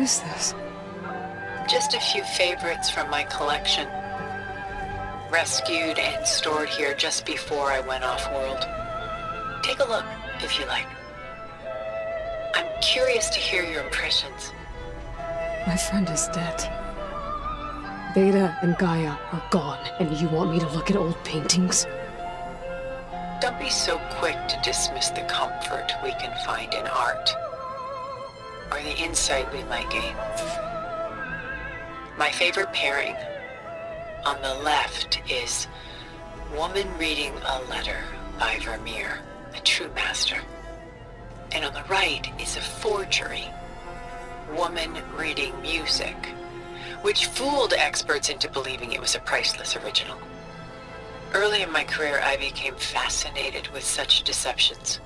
is this? Just a few favorites from my collection. Rescued and stored here just before I went off-world. Take a look, if you like. I'm curious to hear your impressions. My friend is dead. Veda and Gaia are gone, and you want me to look at old paintings? Don't be so quick to dismiss the comfort we can find in art, or the insight we might gain. My favorite pairing on the left is Woman Reading a Letter by Vermeer, a true master. And on the right is a forgery, Woman Reading Music, which fooled experts into believing it was a priceless original. Early in my career, I became fascinated with such deceptions.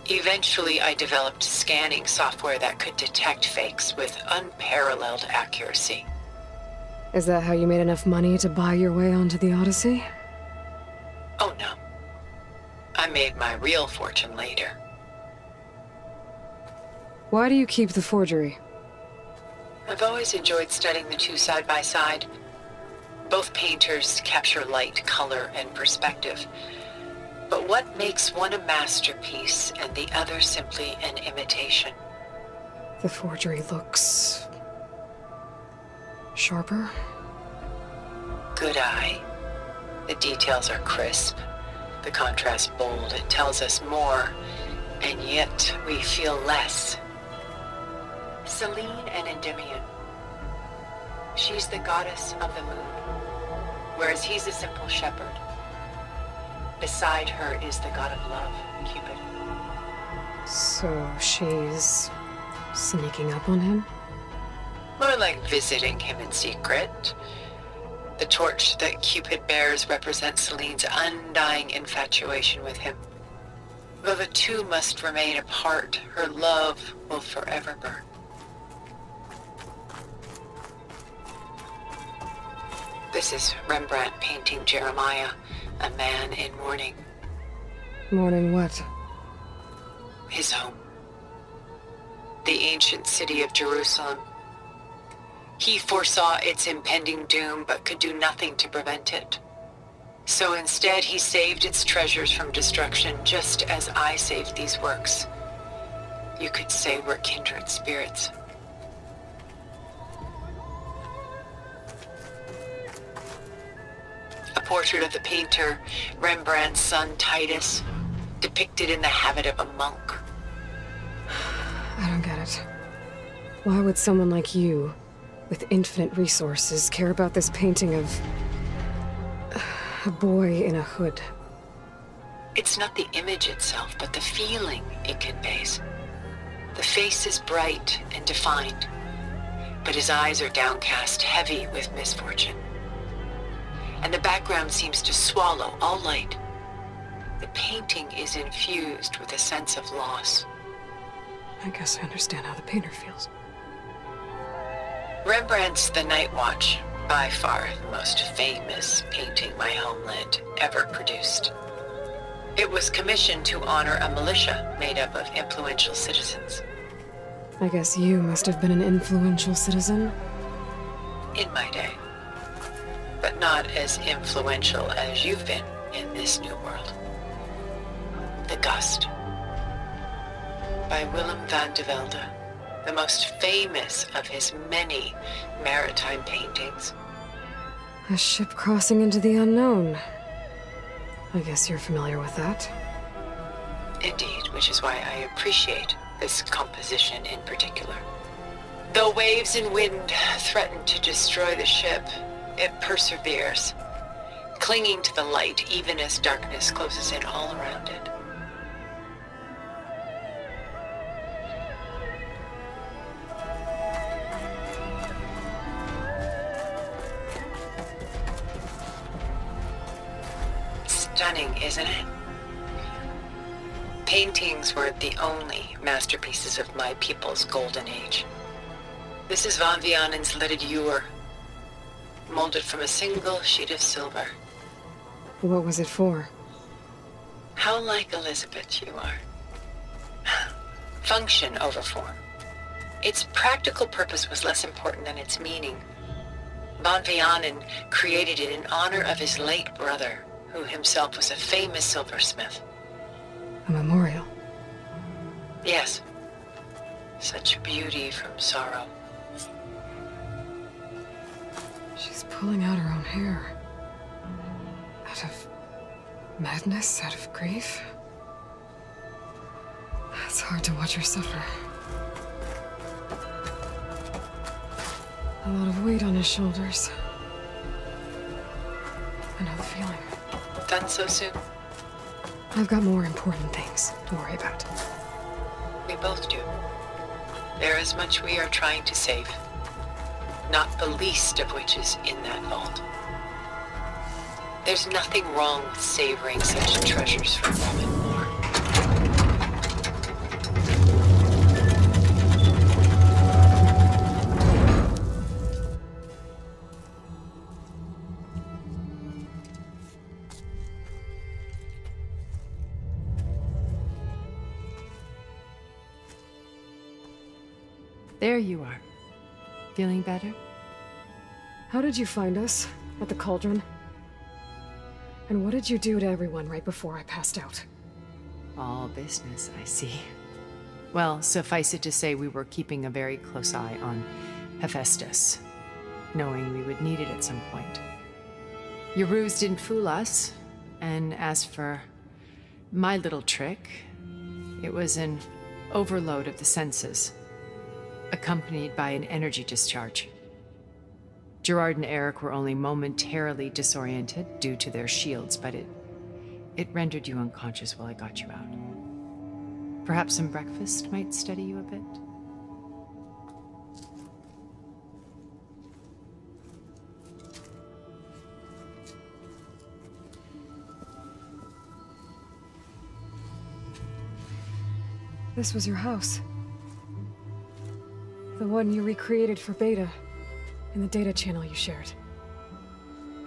Eventually, I developed scanning software that could detect fakes with unparalleled accuracy. Is that how you made enough money to buy your way onto the Odyssey? Oh no. I made my real fortune later. Why do you keep the forgery? I've always enjoyed studying the two side by side. Both painters capture light, color, and perspective. But what makes one a masterpiece and the other simply an imitation? The forgery looks... sharper? Good eye. The details are crisp, the contrast bold. It tells us more, and yet we feel less. Selene and Endymion. She's the goddess of the moon, whereas he's a simple shepherd. Beside her is the god of love, Cupid. So she's... sneaking up on him? More like visiting him in secret. The torch that Cupid bears represents Selene's undying infatuation with him. Though the two must remain apart, her love will forever burn. This is Rembrandt painting Jeremiah, a man in mourning. Mourning what? His home. The ancient city of Jerusalem. He foresaw its impending doom, but could do nothing to prevent it. So instead, he saved its treasures from destruction, just as I saved these works. You could say we're kindred spirits. A portrait of the painter, Rembrandt's son Titus, depicted in the habit of a monk. I don't get it. Why would someone like you, with infinite resources, care about this painting of... a boy in a hood? It's not the image itself, but the feeling it conveys. The face is bright and defined, but his eyes are downcast, heavy with misfortune. And the background seems to swallow all light. The painting is infused with a sense of loss. I guess I understand how the painter feels. Rembrandt's The Night Watch, by far the most famous painting my homeland ever produced. It was commissioned to honor a militia made up of influential citizens. I guess you must have been an influential citizen? In my day. But not as influential as you've been in this new world. The Gust, by Willem van de Velde, the most famous of his many maritime paintings. A ship crossing into the unknown. I guess you're familiar with that. Indeed, which is why I appreciate this composition in particular. Though waves and wind threaten to destroy the ship, it perseveres, clinging to the light even as darkness closes in all around it. Stunning, isn't it? Paintings were the only masterpieces of my people's golden age. This is Van Vianen's Leaded Ewer, molded from a single sheet of silver. What was it for? How like Elizabeth you are. Function over form. Its practical purpose was less important than its meaning. Von Vianen created it in honor of his late brother, who himself was a famous silversmith. A memorial. Yes. Such beauty from sorrow. She's pulling out her own hair. Out of madness, out of grief. It's hard to watch her suffer. A lot of weight on his shoulders. I know the feeling. Done so soon? I've got more important things to worry about. We both do. There is much we are trying to save. Not the least of which is in that vault. There's nothing wrong with savoring such treasures for a moment more. There you are. Feeling better? How did you find us? At the cauldron? And what did you do to everyone right before I passed out? All business, I see. Well, suffice it to say we were keeping a very close eye on Hephaestus, knowing we would need it at some point. Your ruse didn't fool us, and as for my little trick, it was an overload of the senses, accompanied by an energy discharge. Gerard and Eric were only momentarily disoriented due to their shields, but it rendered you unconscious while I got you out. Perhaps some breakfast might steady you a bit? This was your house. The one you recreated for Beta, in the data channel you shared.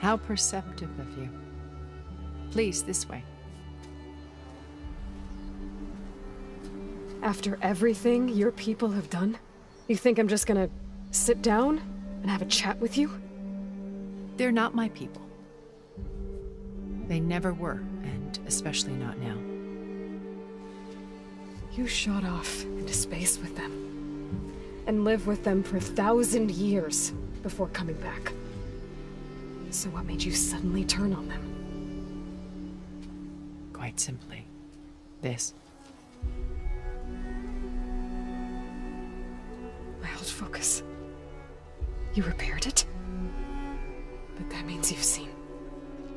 How perceptive of you. Please, this way. After everything your people have done, you think I'm just gonna sit down and have a chat with you? They're not my people. They never were, and especially not now. You shot off into space with them, and lived with them for 1,000 years before coming back. So what made you suddenly turn on them? Quite simply, this. My old focus. You repaired it? But that means you've seen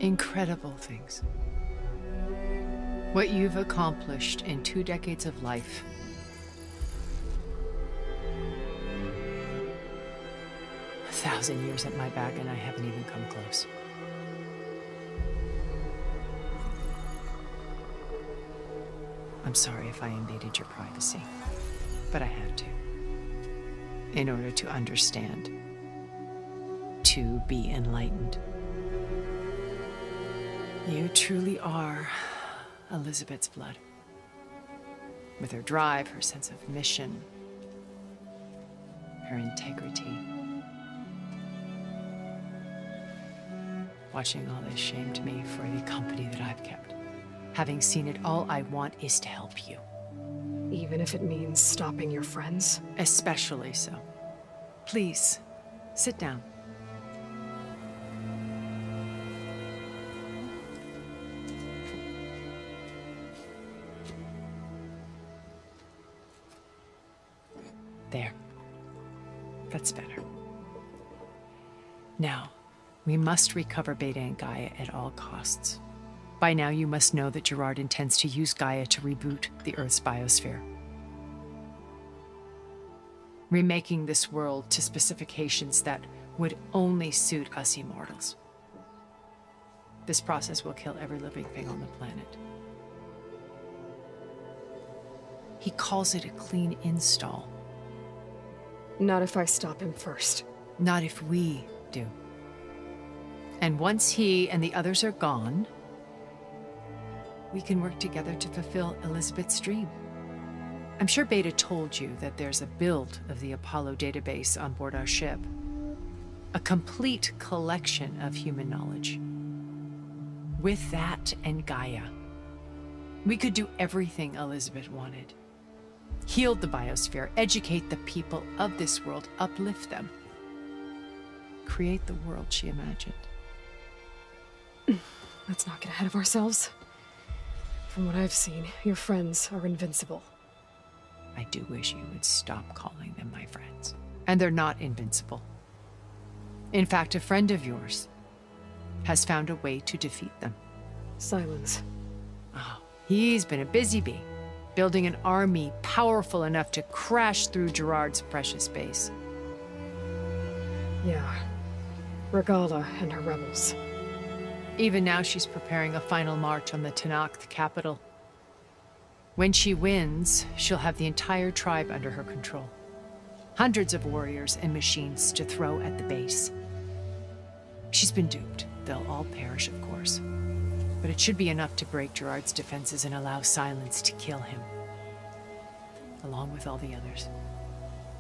Incredible things. What you've accomplished in 2 decades of life. A 1,000 years at my back and I haven't even come close. I'm sorry if I invaded your privacy, but I had to. In order to understand. To be enlightened. You truly are Elizabeth's blood. With her drive, her sense of mission, her integrity. Watching all this shamed me for the company that I've kept. Having seen it, all I want is to help you. even if it means stopping your friends? Especially so. Please, sit down. There. That's better. Now, we must recover Beta and Gaia at all costs. By now, you must know that Gerard intends to use Gaia to reboot the Earth's biosphere. Remaking this world to specifications that would only suit us immortals. This process will kill every living thing on the planet. He calls it a clean install. Not if I stop him first. Not if we do. And once he and the others are gone, we can work together to fulfill Elizabeth's dream. I'm sure Beta told you that there's a build of the Apollo database on board our ship. A complete collection of human knowledge. With that and Gaia, we could do everything Elizabeth wanted. Heal the biosphere, educate the people of this world, uplift them. Create the world she imagined. Let's not get ahead of ourselves. From what I've seen, your friends are invincible. I do wish you would stop calling them my friends. And they're not invincible. In fact, a friend of yours has found a way to defeat them. Silence. Oh, he's been a busy bee, building an army powerful enough to crash through Gerard's precious base. Yeah. Regala and her rebels. Even now, she's preparing a final march on the Tenakth capital. When she wins, she'll have the entire tribe under her control. Hundreds of warriors and machines to throw at the base. She's been duped. They'll all perish, of course. But it should be enough to break Gerard's defenses and allow Silence to kill him. Along with all the others.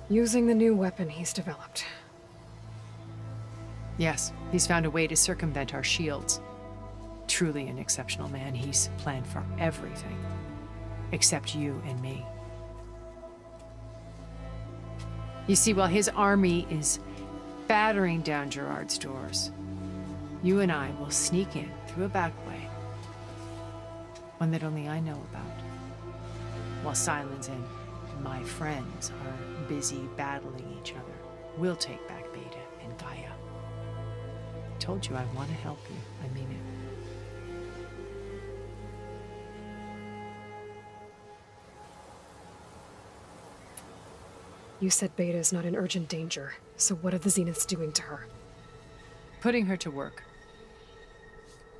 Using the new weapon he's developed. Yes, he's found a way to circumvent our shields. Truly an exceptional man. He's planned for everything. Except you and me. You see, while his army is battering down Gerard's doors, you and I will sneak in through a back way. One that only I know about. While Silence and my friends are busy battling each other, we'll take back Beta and Gaia. I told you I want to help you. I mean it. You said Beta is not in urgent danger, so what are the Zeniths doing to her? Putting her to work.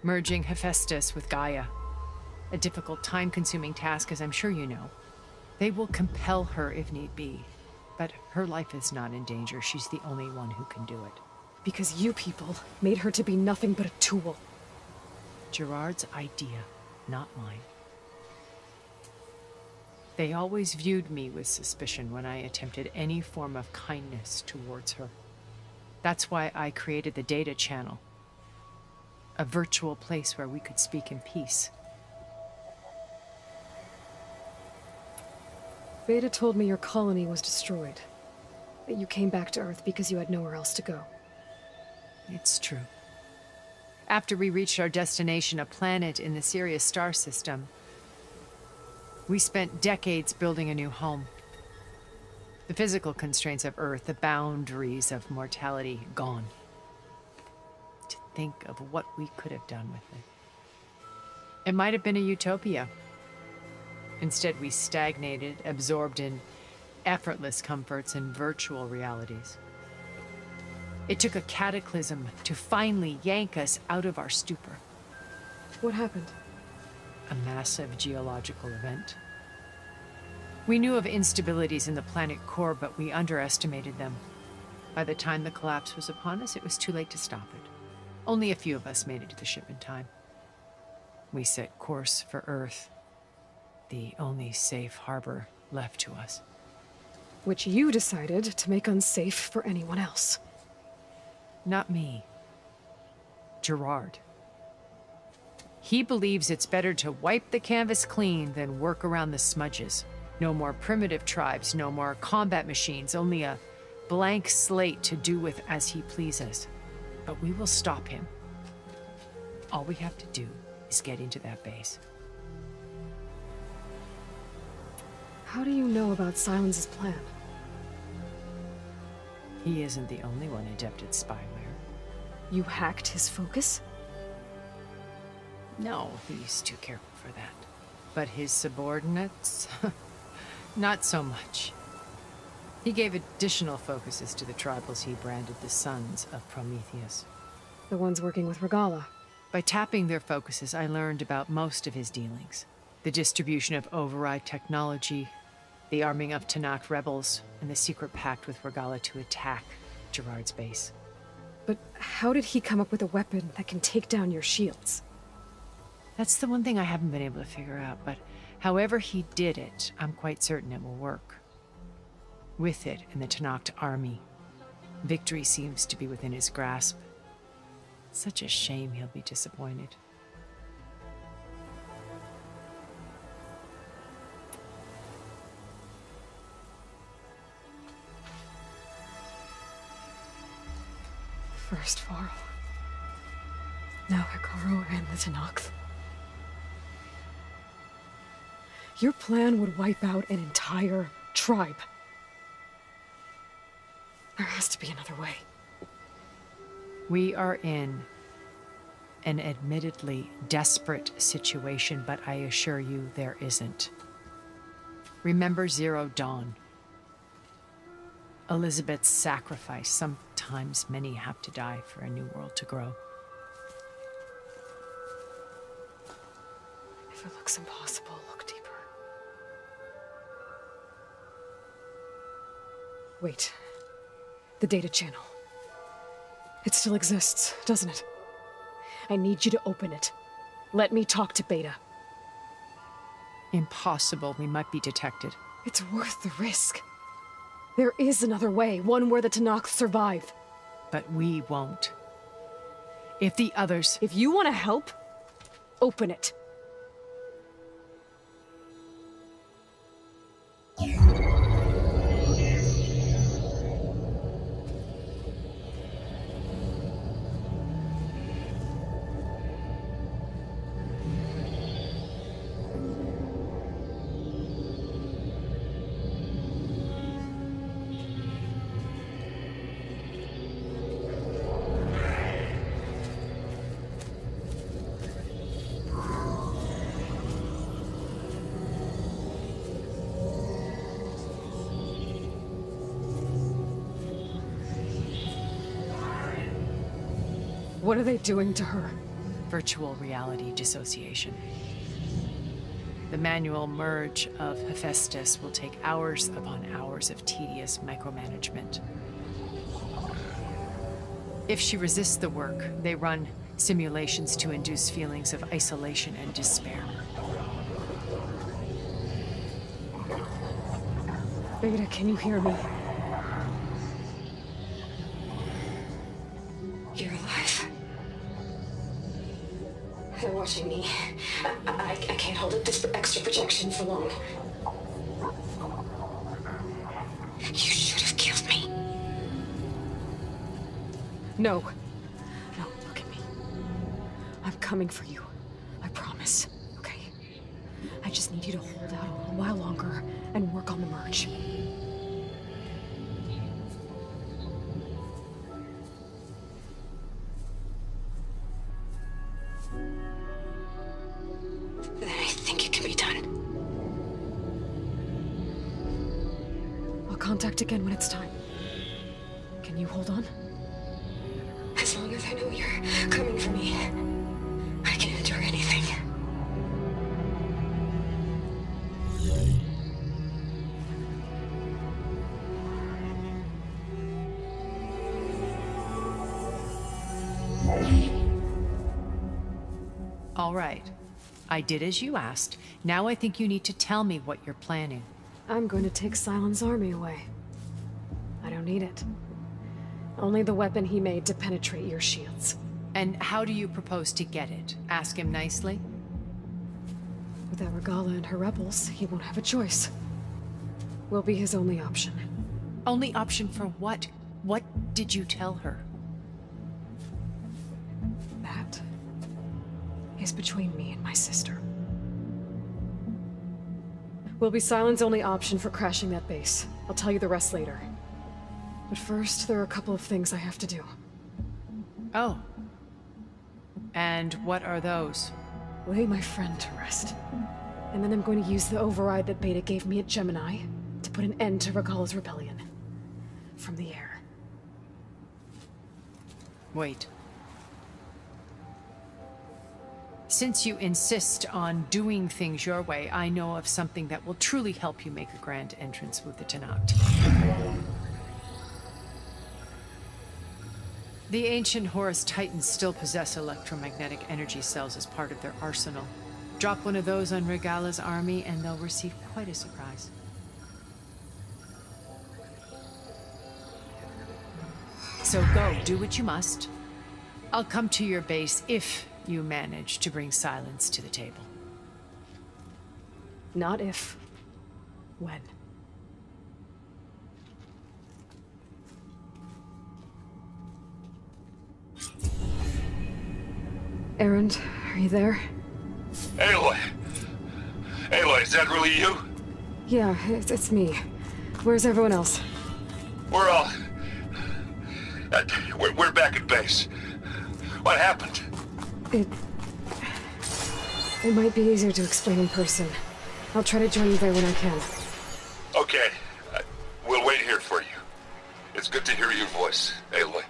Merging Hephaestus with Gaia. A difficult, time-consuming task, as I'm sure you know. They will compel her if need be. But her life is not in danger. She's the only one who can do it. Because you people made her to be nothing but a tool. Gerard's idea, not mine. They always viewed me with suspicion when I attempted any form of kindness towards her. That's why I created the data channel. A virtual place where we could speak in peace. Beta told me your colony was destroyed. That you came back to Earth because you had nowhere else to go. It's true. After we reached our destination, a planet in the Sirius star system, we spent decades building a new home. The physical constraints of Earth, the boundaries of mortality, gone. To think of what we could have done with it. It might have been a utopia. Instead, we stagnated, absorbed in effortless comforts and virtual realities. It took a cataclysm to finally yank us out of our stupor. What happened? A massive geological event. We knew of instabilities in the planet core, but we underestimated them. By the time the collapse was upon us, it was too late to stop it. Only a few of us made it to the ship in time. We set course for Earth, the only safe harbor left to us. Which you decided to make unsafe for anyone else. Not me. Gerard. He believes it's better to wipe the canvas clean than work around the smudges. No more primitive tribes, no more combat machines, only a blank slate to do with as he pleases. But we will stop him. All we have to do is get into that base. How do you know about Silence's plan? He isn't the only one adept at spyware. You hacked his focus? No, he's too careful for that. But his subordinates? Not so much. He gave additional focuses to the tribals he branded the Sons of Prometheus. The ones working with Regala. By tapping their focuses, I learned about most of his dealings. The distribution of override technology, the arming of Tenakth rebels, and the secret pact with Regala to attack Gerard's base. But how did he come up with a weapon that can take down your shields? That's the one thing I haven't been able to figure out, but However he did it, I'm quite certain it will work. With it in the Tenakth army, victory seems to be within his grasp. Such a shame he'll be disappointed. First Varl. Now Hikaru and the Tenakth. Your plan would wipe out an entire tribe. There has to be another way. We are in an admittedly desperate situation, but I assure you there isn't. Remember Zero Dawn. Elizabeth's sacrifice. Sometimes many have to die for a new world to grow. If it looks impossible, look deeper. Wait. The data channel. It still exists, doesn't it? I need you to open it. Let me talk to Beta. Impossible. We might be detected. It's worth the risk. There is another way, one where the Tenakth survive. But we won't. If the others... If you want to help, open it. What are they doing to her? Virtual reality dissociation. The manual merge of Hephaestus will take hours upon hours of tedious micromanagement. If she resists the work, they run simulations to induce feelings of isolation and despair. Beta, can you hear me? You're alive. They're watching me. I can't hold up this extra projection for long. You should have killed me. No. No, look at me. I'm coming for you. I promise. Okay? I just need you to hold out a little while longer and work on the merge. Then I think it can be done. I'll contact again when it's time. Can you hold on? As long as I know you're coming for me, I can endure anything. All right. I did as you asked. Now I think you need to tell me what you're planning. I'm going to take Sylens' army away. I don't need it. Only the weapon he made to penetrate your shields. And how do you propose to get it? Ask him nicely? Without Regala and her rebels, he won't have a choice. We'll be his only option. Only option for what? What did you tell her? That is between me and my sister. Will be Sylens' only option for crashing that base. I'll tell you the rest later. But first, there are a couple of things I have to do. Oh. And what are those? Lay my friend to rest. And then I'm going to use the override that Beta gave me at Gemini to put an end to Regala's rebellion. From the air. Wait. Since you insist on doing things your way, I know of something that will truly help you make a grand entrance with the Tenakth. The ancient Horus Titans still possess electromagnetic energy cells as part of their arsenal. Drop one of those on Regala's army, and they'll receive quite a surprise. So go, do what you must. I'll come to your base if you manage to bring silence to the table. Not if. When. Erend, are you there? Aloy! Aloy, is that really you? Yeah, it's me. Where's everyone else? We're all... we're back at base. What happened? It might be easier to explain in person. I'll try to join you there when I can. Okay. We'll wait here for you. It's good to hear your voice, Aloy.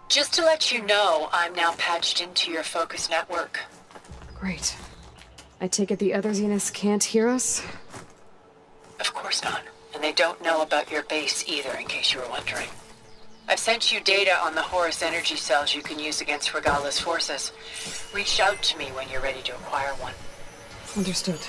Just to let you know, I'm now patched into your focus network. Great. I take it the other Zeniths can't hear us? Of course not. And they don't know about your base either, in case you were wondering. I've sent you data on the Horus energy cells you can use against Regala's forces. Reach out to me when you're ready to acquire one. Understood.